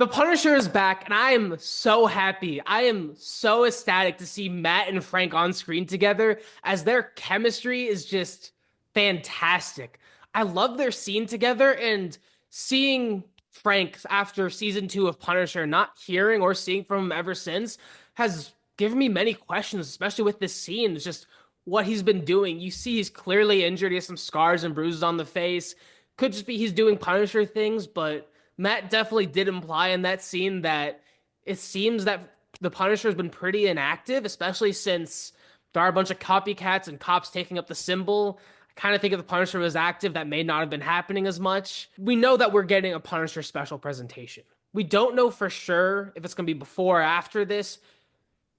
The Punisher is back, and I am so happy. I am so ecstatic to see Matt and Frank on screen together as their chemistry is just fantastic. I love their scene together and seeing Frank after season two of Punisher, not hearing or seeing from him ever since, has given me many questions, especially with this scene. It's just what he's been doing. You see, he's clearly injured. He has some scars and bruises on the face. Could just be he's doing Punisher things, but Matt definitely did imply in that scene that it seems that the Punisher has been pretty inactive, especially since there are a bunch of copycats and cops taking up the symbol. I kind of think if the Punisher was active, that may not have been happening as much. We know that we're getting a Punisher special presentation. We don't know for sure if it's going to be before or after this.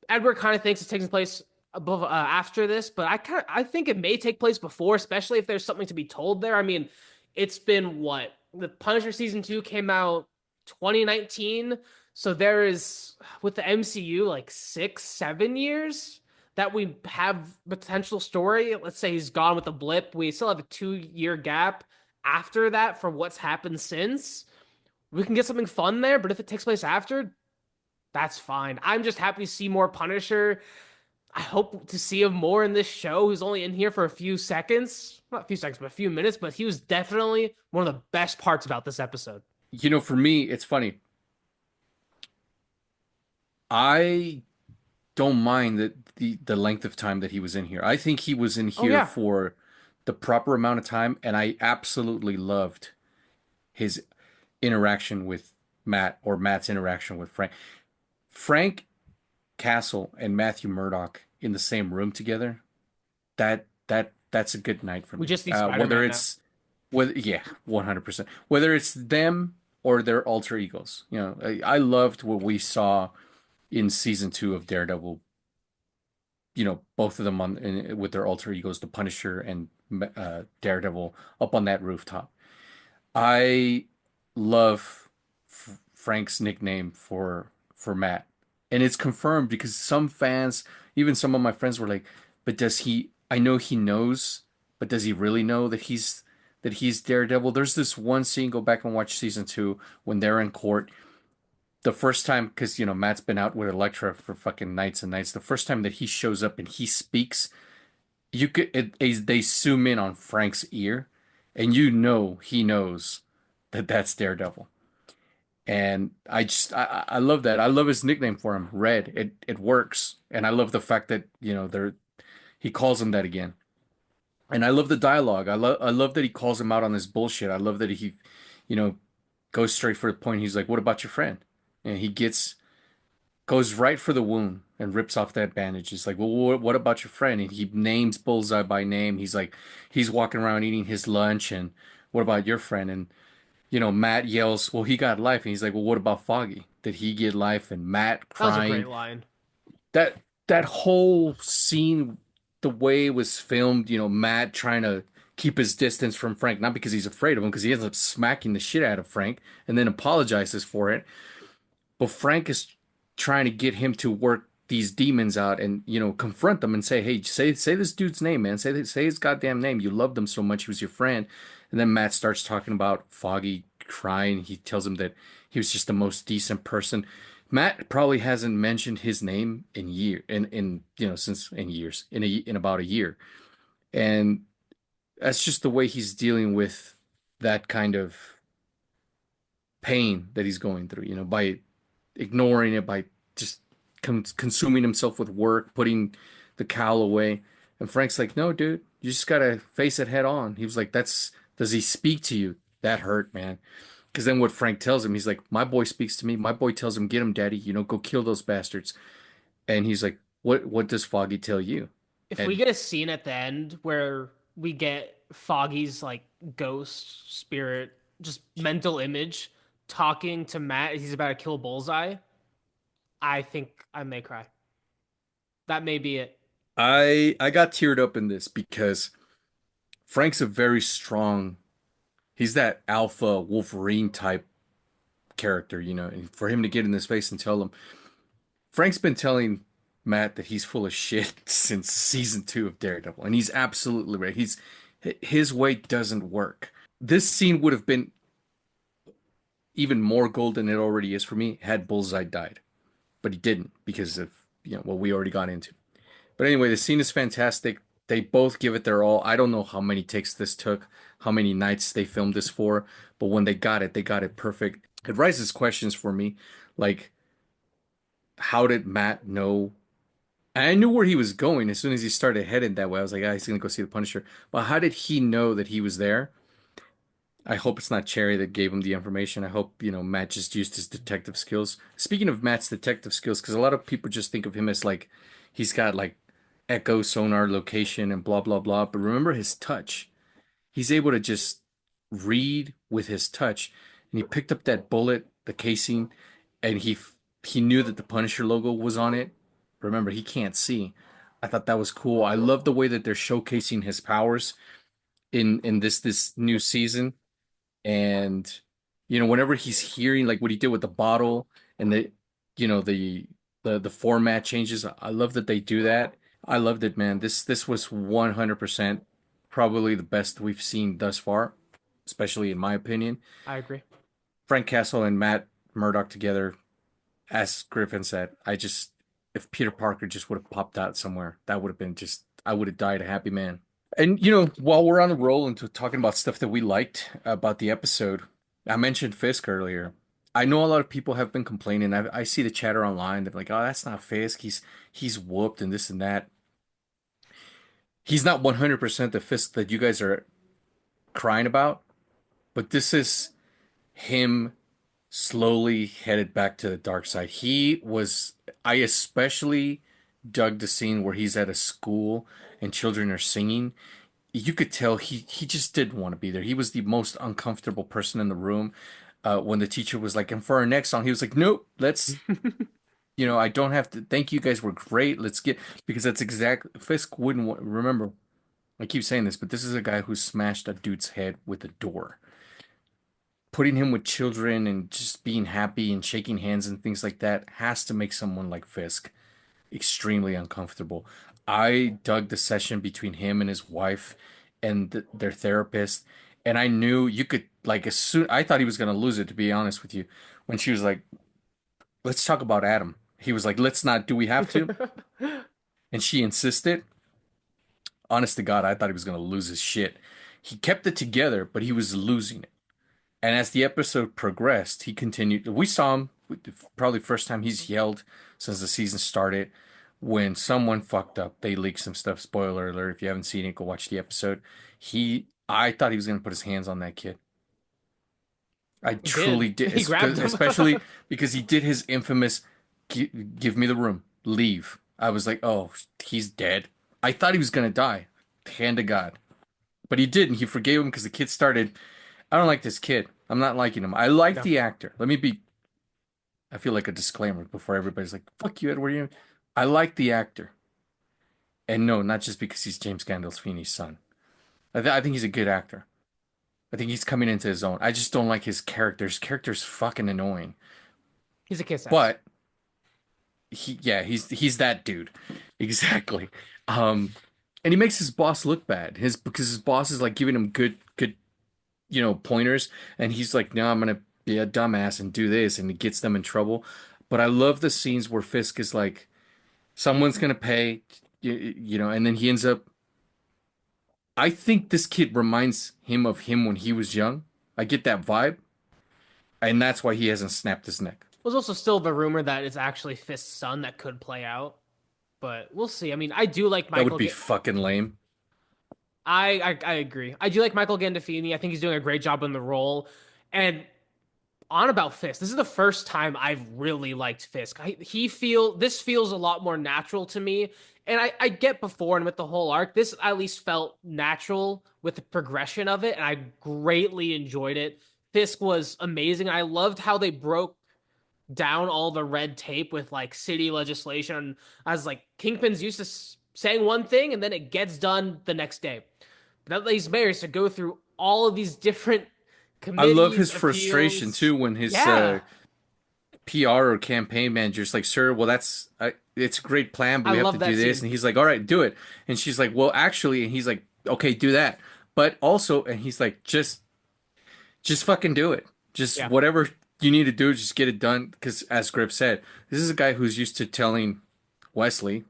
Edward kind of thinks it's taking place above after this, but I think it may take place before, especially if there's something to be told there. I mean, it's been what the Punisher season two came out 2019, so there is with the MCU like 6 7 years that we have potential story. Let's say he's gone with a blip. We still have a 2 year gap after that for what's happened since. We can get something fun there, but if it takes place after, that's fine. I'm just happy to see more Punisher. I hope to see him more in this show. He's only in here for a few seconds. Not a few seconds, but a few minutes. But he was definitely one of the best parts about this episode. For me, it's funny. I don't mind the length of time that he was in here. I think he was in Oh, here yeah. for the proper amount of time, and I absolutely loved his interaction with Matt or Matt's interaction with Frank. Frank Castle and Matthew Murdock in the same room together. That's a good night for We me. just need Whether Spider-Man now. it's whether yeah, 100%. Whether it's them or their alter egos. I loved what we saw in season two of Daredevil. Both of them with their alter egos, the Punisher and Daredevil, up on that rooftop. I love Frank's nickname for Matt, and it's confirmed because some fans, even some of my friends, were like, "But does he? I know he knows, but does he really know that he's Daredevil?" There's this one scene. Go back and watch season two when they're in court. The first time, because Matt's been out with Elektra for fucking nights and nights. The first time that he shows up and he speaks, they zoom in on Frank's ear, and he knows that that's Daredevil. And I love that. I love his nickname for him, Red. It works, and I love the fact that he calls him that again. And I love the dialogue. I love that he calls him out on his bullshit. I love that he, you know, goes straight for the point. He's like, "What about your friend?" And he goes right for the wound and rips off that bandage. He's like, "Well, what about your friend?" And he names Bullseye by name. He's like, he's walking around eating his lunch, and what about your friend? And Matt yells, "Well, he got life." And he's like, "Well, what about Foggy? Did he get life?" And Matt That was a great crying. line. That that whole scene, the way it was filmed, Matt trying to keep his distance from Frank, not because he's afraid of him, because he ends up smacking the shit out of Frank and then apologizes for it. But Frank is trying to get him to work these demons out and confront them and say, "Hey, say this dude's name, man. Say his goddamn name. You loved him so much. He was your friend." And then Matt starts talking about Foggy crying. He tells him that he was just the most decent person. Matt probably hasn't mentioned his name since in years in about a year, and that's just the way he's dealing with that kind of pain that he's going through. By ignoring it, by just consuming himself with work, putting the cowl away. And Frank's like, "No, dude, you just gotta face it head on." He was like, does he speak to you? That hurt, man. Because then what Frank tells him, he's like, "My boy speaks to me. My boy tells him, get him, daddy, go kill those bastards." And he's like, what does Foggy tell you?" If we And get a scene at the end where we get Foggy's like ghost spirit, just mental image talking to Matt as he's about to kill Bullseye, I think I may cry. That may be it. I got teared up in this because Frank's a very strong, he's that alpha Wolverine type character, and for him to get in his face and tell him, Frank's been telling Matt that he's full of shit since season two of Daredevil, and he's absolutely right. His way doesn't work. This scene would have been even more gold than it already is for me had Bullseye died, but he didn't because of what we already got into. But anyway, the scene is fantastic. They both give it their all. I don't know how many takes this took, how many nights they filmed this for, but when they got it perfect. It raises questions for me, like how did Matt know? And I knew where he was going as soon as he started heading that way. I was like, ah, he's gonna go see the Punisher. But how did he know that he was there? I hope it's not Cherry that gave him the information. I hope, Matt just used his detective skills. Speaking of Matt's detective skills, because a lot of people just think of him as like he's got like echo sonar location and blah blah blah. But remember his touch. He's able to just read with his touch. And he picked up that bullet, the casing, and he knew that the Punisher logo was on it. Remember, he can't see. I thought that was cool. I love the way that they're showcasing his powers in this new season. And whenever he's hearing like what he did with the bottle and the format changes, I love that they do that. I loved it, man. This was 100% probably the best we've seen thus far, especially in my opinion. I agree. Frank Castle and Matt Murdock together, as Griffin said, if Peter Parker just would have popped out somewhere, that would have been just I would have died a happy man. And while we're on a roll into talking about stuff that we liked about the episode, I mentioned Fisk earlier. I know a lot of people have been complaining. I see the chatter online. They're like, "Oh, that's not Fisk. He's whooped and this and that." He's not 100% the Fisk that you guys are crying about, but this is him slowly headed back to the dark side. I especially dug the scene where he's at a school and children are singing. You could tell he just didn't want to be there. He was the most uncomfortable person in the room. When the teacher was like, "And for our next song," he was like, "Nope, I don't have to. Thank you, guys were great. Let's get because that's exactly Fisk wouldn't remember. I keep saying this, but this is a guy who smashed a dude's head with a door. Putting him with children and just being happy and shaking hands and things like that has to make someone like Fisk extremely uncomfortable. I dug the session between him and his wife and their therapist, and I knew you could like as soon I thought he was gonna lose it, to be honest with you, when she was like, "Let's talk about Adam." He was like, "Let's not. Do we have to?" And she insisted. Honest to God, I thought he was gonna lose his shit. He kept it together, but he was losing it. And as the episode progressed, he continued. We saw him probably first time he's yelled since the season started when someone fucked up. They leaked some stuff. Spoiler alert! If you haven't seen it, go watch the episode. I thought he was gonna put his hands on that kid. I He truly did. did, He grabbed him. especially because he did his infamous "give me the room, leave." I was like, oh, he's dead. I thought he was gonna die. Hand to God, but he didn't. He forgave him because the kid started. I don't like this kid. I'm not liking him. I like No. the actor. Let me be. I feel like a disclaimer before everybody's like, "Fuck you, Edward." I like the actor, and no, not just because he's James Gandolfini's son. I think he's a good actor. I think he's coming into his own. I just don't like his character. His character's fucking annoying. He's a kiss ass. But he's that dude. Exactly. Um, and he makes his boss look bad. Because his boss is like giving him good pointers, and he's like, no, I'm gonna be a dumbass and do this, and he gets them in trouble. But I love the scenes where Fisk is like, someone's gonna pay, and then he ends up. I think this kid reminds him of him when he was young. I get that vibe, and that's why he hasn't snapped his neck. There's also still the rumor that it's actually Fisk's son that could play out, but we'll see. I mean, I do like That would Michael. be fucking lame. I agree. I do like Michael Gandolfini. I think he's doing a great job in the role. And on about Fisk, this is the first time I've really liked Fisk. This feels a lot more natural to me. And I get before and with the whole arc, this at least felt natural with the progression of it, and I greatly enjoyed it. Fisk was amazing. I loved how they broke down all the red tape with like city legislation. I was like, Kingpin's used to saying one thing and then it gets done the next day. But that leaves Maris to go through all of these different I love his committees, frustration appeals. too when his Yeah, PR or campaign manager's like, "Sir, well, it's a great plan, but I we have to love do that this." scene. And he's like, "All right, do it." And she's like, "Well, actually," and he's like, "Okay, do that." But also, and he's like, "Just fucking do it. Just Yeah. whatever you need to do is just get it done. Because as Griff said, this is a guy who's used to telling Wesley,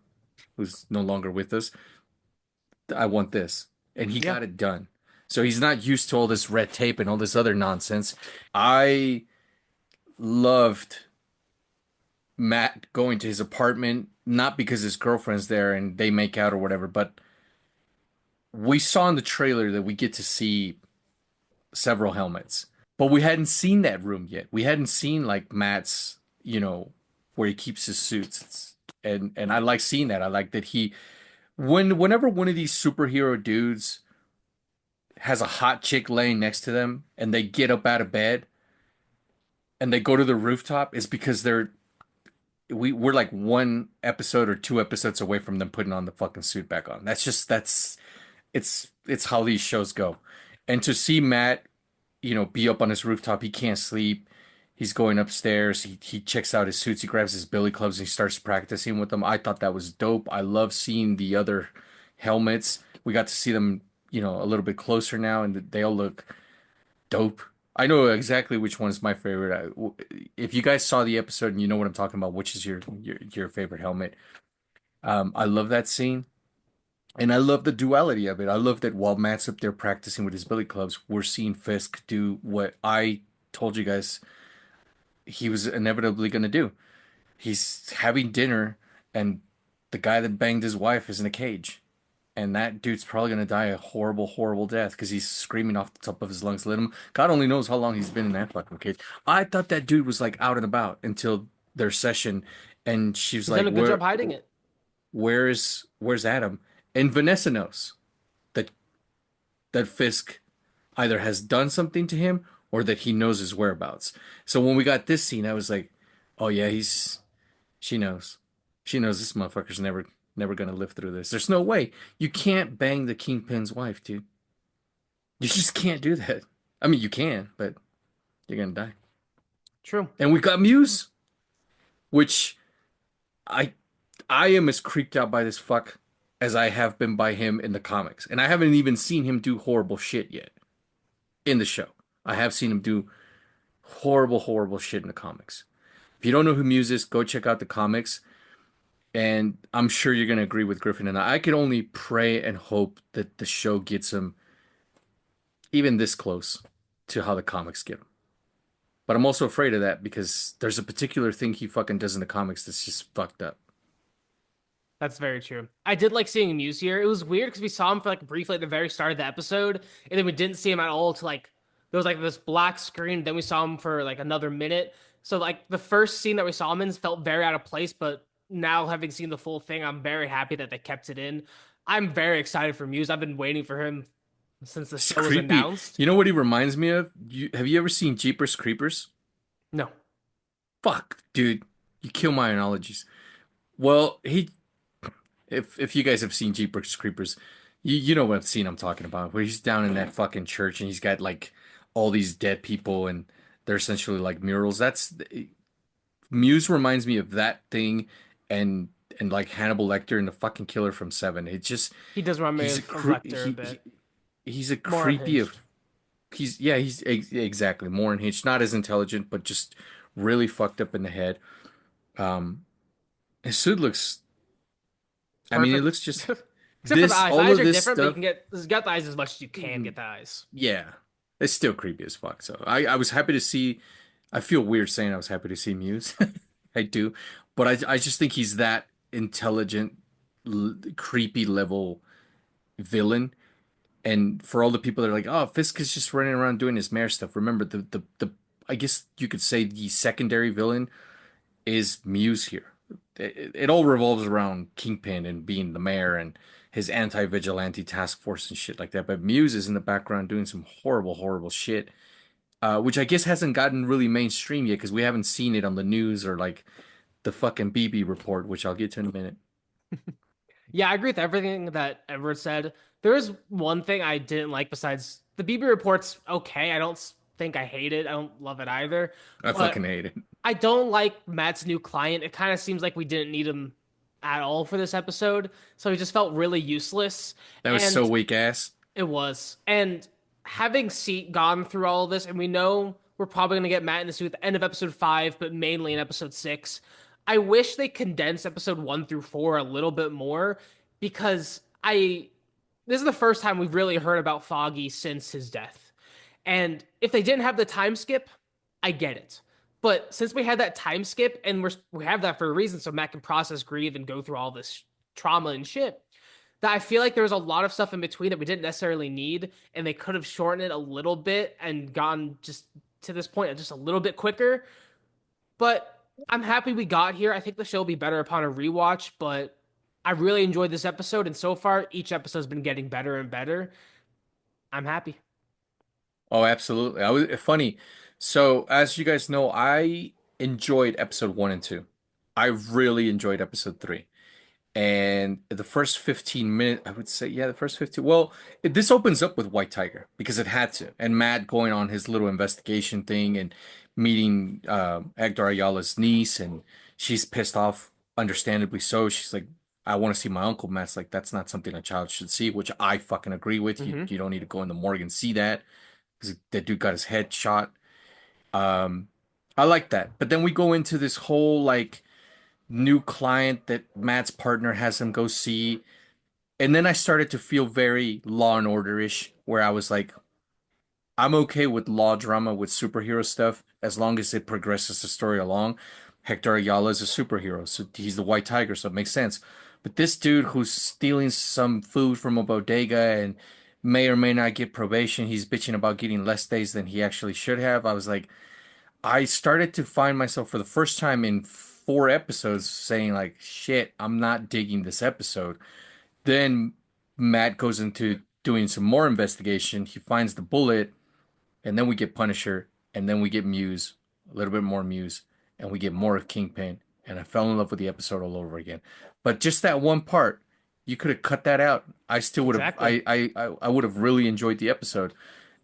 who's no longer with us, I want this. And he Yeah. got it done. So he's not used to all this red tape and all this other nonsense. I loved Matt going to his apartment, not because his girlfriend's there and they make out or whatever, but we saw in the trailer that we get to see several helmets. But we hadn't seen that room yet. We hadn't seen like Matt's, where he keeps his suits. And I like seeing that. I like that whenever one of these superhero dudes has a hot chick laying next to them and they get up out of bed and they go to the rooftop, it's because we're like one episode or two episodes away from them putting on the fucking suit back on. That's it's how these shows go. And to see Matt, be up on his rooftop, he can't sleep. He's going upstairs. He checks out his suits. He grabs his billy clubs and he starts practicing with them. I thought that was dope. I love seeing the other helmets. We got to see them, a little bit closer now, and they all look dope. I know exactly which one is my favorite. If you guys saw the episode and you know what I'm talking about, which is your favorite helmet? I love that scene. And I love the duality of it. I love that while Matt's up there practicing with his billy clubs, we're seeing Fisk do what I told you guys he was inevitably going to do. He's having dinner, and the guy that banged his wife is in a cage. And that dude's probably going to die a horrible, horrible death because he's screaming off the top of his lungs. Let him, God only knows how long he's been in that fucking cage. I thought that dude was like out and about until their session. And she was He's done like, a good job hiding it. where's Adam? And Vanessa knows that Fisk either has done something to him or that he knows his whereabouts. So when we got this scene, I was like, oh yeah, she knows. She knows this motherfucker's never gonna live through this. There's no way. You can't bang the Kingpin's wife, dude. You just can't do that. I mean, you can, but you're gonna die. True. And we got Muse, which I I am as creeped out by this fuck as I have been by him in the comics. And I haven't even seen him do horrible shit yet in the show. I have seen him do horrible, horrible shit in the comics. If you don't know who Muse is, go check out the comics. And I'm sure you're going to agree with Griffin and I. I could only pray and hope that the show gets him even this close to how the comics get him. But I'm also afraid of that because there's a particular thing he fucking does in the comics that's just fucked up. That's very true. I did like seeing Muse here. It was weird because we saw him for like briefly at the very start of the episode, and then we didn't see him at all to like there was like this black screen. Then we saw him for like another minute. So like the first scene that we saw him in felt very out of place, but now having seen the full thing, I'm very happy that they kept it in. I'm very excited for Muse. I've been waiting for him since the It's show was creepy. announced. You know what he reminds me of? Have you ever seen Jeepers Creepers? No. Fuck, dude. You kill my analogies. Well, if you guys have seen Jeepers Creepers, you know what scene I'm talking about, where he's down in that fucking church and he's got like all these dead people and they're essentially like murals. That's Muse reminds me of that thing and like Hannibal Lecter and the fucking killer from Seven. It just He does remind me he's a of cre Lecter a bit. he's a More creepy unhinged. of exactly more unhinged, not as intelligent, but just really fucked up in the head. Um, his suit looks. I mean, it Perfect. looks just Except for the eyes. The all eyes of are this different, but you stuff. can get the eyes as much as you can get the eyes. Yeah, it's still creepy as fuck. So I was happy to see. I feel weird saying I was happy to see Muse. I do, but I just think he's that intelligent, creepy level villain. And for all the people that are like, oh, Fisk is just running around doing his mayor stuff. Remember the I guess you could say the secondary villain is Muse here. It all revolves around Kingpin and being the mayor and his anti-vigilante task force and shit like that. But Muse is in the background doing some horrible, horrible shit, which I guess hasn't gotten really mainstream yet because we haven't seen it on the news or like the fucking BB report, which I'll get to in a minute. Yeah, I agree with everything that Edward said. There is one thing I didn't like besides the BB report's okay. I don't think I hate it. I don't love it either. I But fucking hate it. I don't like Matt's new client. It kind of seems like we didn't need him at all for this episode. So he just felt really useless. That was so And weak ass. it was. And having gone through all of this, and we know we're probably going to get Matt in the suit at the end of episode 5, but mainly in episode 6. I wish they condensed episode 1 through 4 a little bit more because this is the first time we've really heard about Foggy since his death. And if they didn't have the time skip, I get it. But since we had that time skip and we have that for a reason, so Matt can process grieve and go through all this trauma and shit, that I feel like there was a lot of stuff in between that we didn't necessarily need, and they could have shortened it a little bit and gone just to this point just a little bit quicker. But I'm happy we got here. I think the show will be better upon a rewatch, but I really enjoyed this episode, and so far each episode's been getting better and better. I'm happy. Oh, absolutely. I was funny. So, as you guys know, I enjoyed episode 1 and 2. I really enjoyed episode 3. And the first 15 minutes, I would say, yeah, the first 15. Well, this opens up with White Tiger because it had to. And Matt going on his little investigation thing and meeting Hector Ayala's niece. And she's pissed off, understandably so. She's like, I want to see my uncle. Matt's like, that's not something a child should see, which I fucking agree with. You, Hmm. you don't need to go in the morgue and see that because that dude got his head shot. Um, I like that. But then we go into this whole like new client that Matt's partner has him go see. And then I started to feel very Law and Order-ish, where I was like, I'm okay with law drama with superhero stuff as long as it progresses the story along. Hector Ayala is a superhero, so he's the White Tiger, so it makes sense. But this dude who's stealing some food from a bodega and may or may not get probation, he's bitching about getting less days than he actually should have. I was like, I started to find myself for the first time in 4 episodes saying like, shit, I'm not digging this episode. Then Matt goes into doing some more investigation. He finds the bullet, and then we get Punisher, and then we get Muse, a little bit more Muse, and we get more of Kingpin. And I fell in love with the episode all over again. But just that one part, you could have cut that out. I still would have. Exactly. I would have really enjoyed the episode.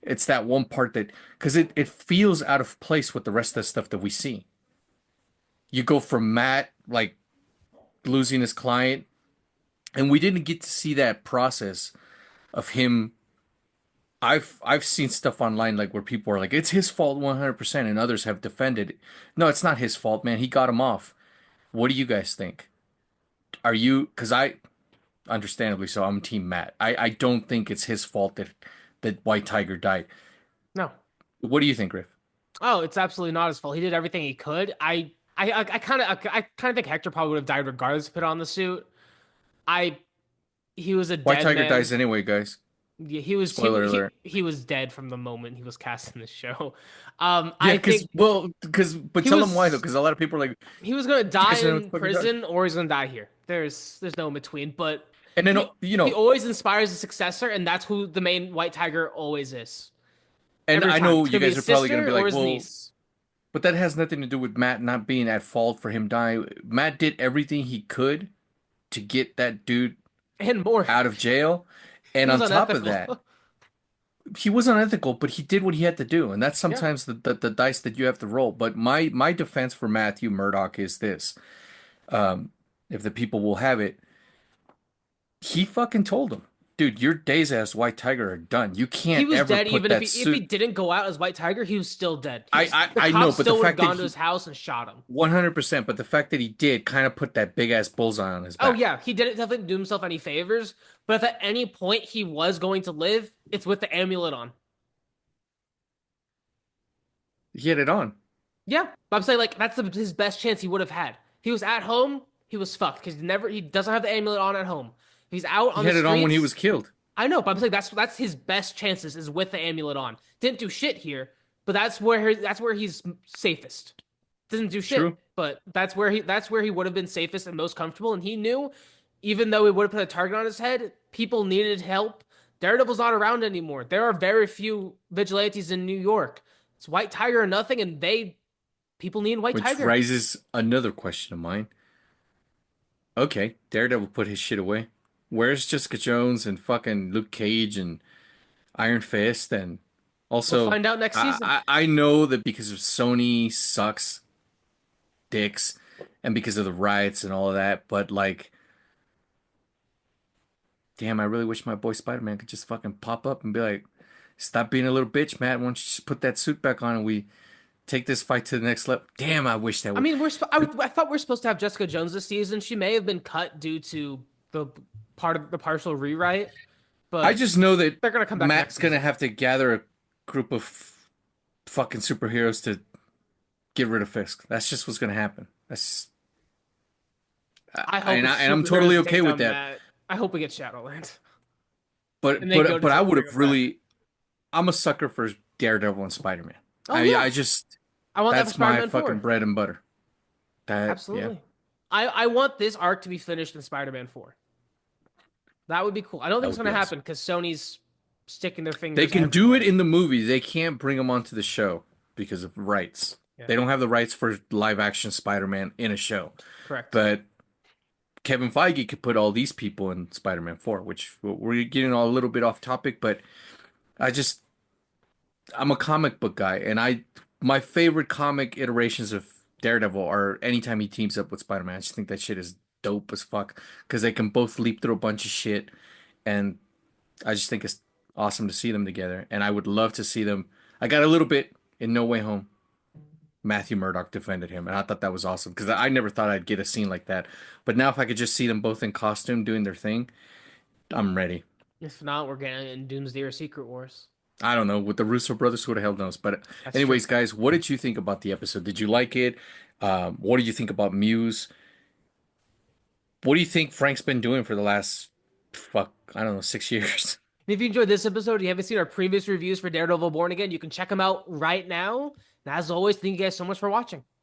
It's that one part that because it feels out of place with the rest of the stuff that we see. You go from Matt like losing his client, and we didn't get to see that process of him. I've seen stuff online like where people are like it's his fault 100% and others have defended it. No, it's not his fault, man. He got him off. What do you guys think? Are you cuz I understandably so I'm team Matt. I don't think it's his fault that White Tiger died. No. What do you think, Griff? Oh, it's absolutely not his fault. He did everything he could. I kind of think Hector probably would have died regardless if put on the suit. I He was a White dead Tiger man. dies anyway, guys. Yeah, he was Spoiler alert. he was dead from the moment he was cast in the show. Yeah, I because think well, because but he tell them why though, was because a lot of people are like, he was gonna you die guys know what the in fuck he died. prison or he's gonna die here. There's no in between. But And then he you he know, always inspires a successor, and that's who the main White Tiger always is. and Every I time. know It's you gonna be guys his are probably gonna be sister or like, his well, niece. but that has nothing to do with Matt not being at fault for him dying. Matt did everything he could to get that dude And more. out of jail. He And was on top of unethical. that, he was unethical, but he did what he had to do. And that's Yeah. sometimes the dice that you have to roll. But my defense for Matthew Murdock is this. Um, if the people will have it, he fucking told him, dude, your days as White Tiger are done. You He can't was ever dead put even if that he suit. didn't go out as White Tiger, he was still dead. The I know, cops but the still would have fact that gone to his he house and shot him. 100%, but the fact that he did kind of put that big ass bullseye on his Oh back. yeah, he didn't definitely do himself any favors, but if at any point he was going to live, it's with the amulet on. He had it on. Yeah, but I'm saying like his best chance he would have had. He was at home, he was fucked because he doesn't have the amulet on at home. If he's out He on the had it on when he was streets, killed. I know, but I'm saying that's his best chances is with the amulet on. Didn't do shit here, but that's where he's safest. Didn't do shit, True. but that's where he would have been safest and most comfortable. And he knew, even though he would have put a target on his head, people needed help. Daredevil's not around anymore. There are very few vigilantes in New York. It's White Tiger or nothing, and people need White Which Tiger. raises another question of mine. Okay, Daredevil put his shit away. Where's Jessica Jones and fucking Luke Cage and Iron Fist? And We'll also, find out next season. I know that because of Sony sucks dicks and because of the riots and all of that, but like, damn, I really wish my boy Spider-Man could just fucking pop up and be like, stop being a little bitch, Matt. Why don't you just put that suit back on and take this fight to the next level. Damn, I wish that I would. mean, I thought we are supposed to have Jessica Jones this season. She may have been cut due to the part of the partial rewrite, I but just know that they're gonna come back next Matt's gonna season. have to gather a group of fucking superheroes to get rid of Fisk. That's just what's gonna happen. I hope it's And I'm totally superheroes to okay take with down that. Matt. I hope we get Shadowland, and But they go but to but I would bring have him back. really. I'm a sucker for Daredevil and Spider-Man. Oh yeah, I just I want that for that's my Spider-Man fucking 4. bread and butter. That yeah. Absolutely. I want this arc to be finished in Spider-Man 4. That would be cool. I don't That think it's would gonna be awesome. happen because Sony's sticking their They fingers can do it everywhere. in the movie. They can't bring them onto the show because of rights. Yeah, They don't have the rights for live action Spider-Man in a show. correct. But Kevin Feige could put all these people in Spider-Man 4, which we're getting a little bit off topic, but I just I'm a comic book guy and I my favorite comic iterations of Daredevil are anytime he teams up with Spider-Man. I just think that shit is dope as fuck because they can both leap through a bunch of shit and I just think it's awesome to see them together, and I would love to see them. I got a little bit in No Way Home. Matthew Murdock defended him, and I thought that was awesome because I never thought I'd get a scene like that. But now, if I could just see them both in costume doing their thing, I'm ready. If not, we're getting in Doomsday or Secret Wars. I don't know with the Russo brothers, who the hell knows? But That's true. anyways, guys, what did you think about the episode? Did you like it? What did you think about Muse? What do you think Frank's been doing for the last fuck I don't know 6 years? And if you enjoyed this episode, and you haven't seen our previous reviews for Daredevil Born Again, you can check them out right now. And as always, thank you guys so much for watching.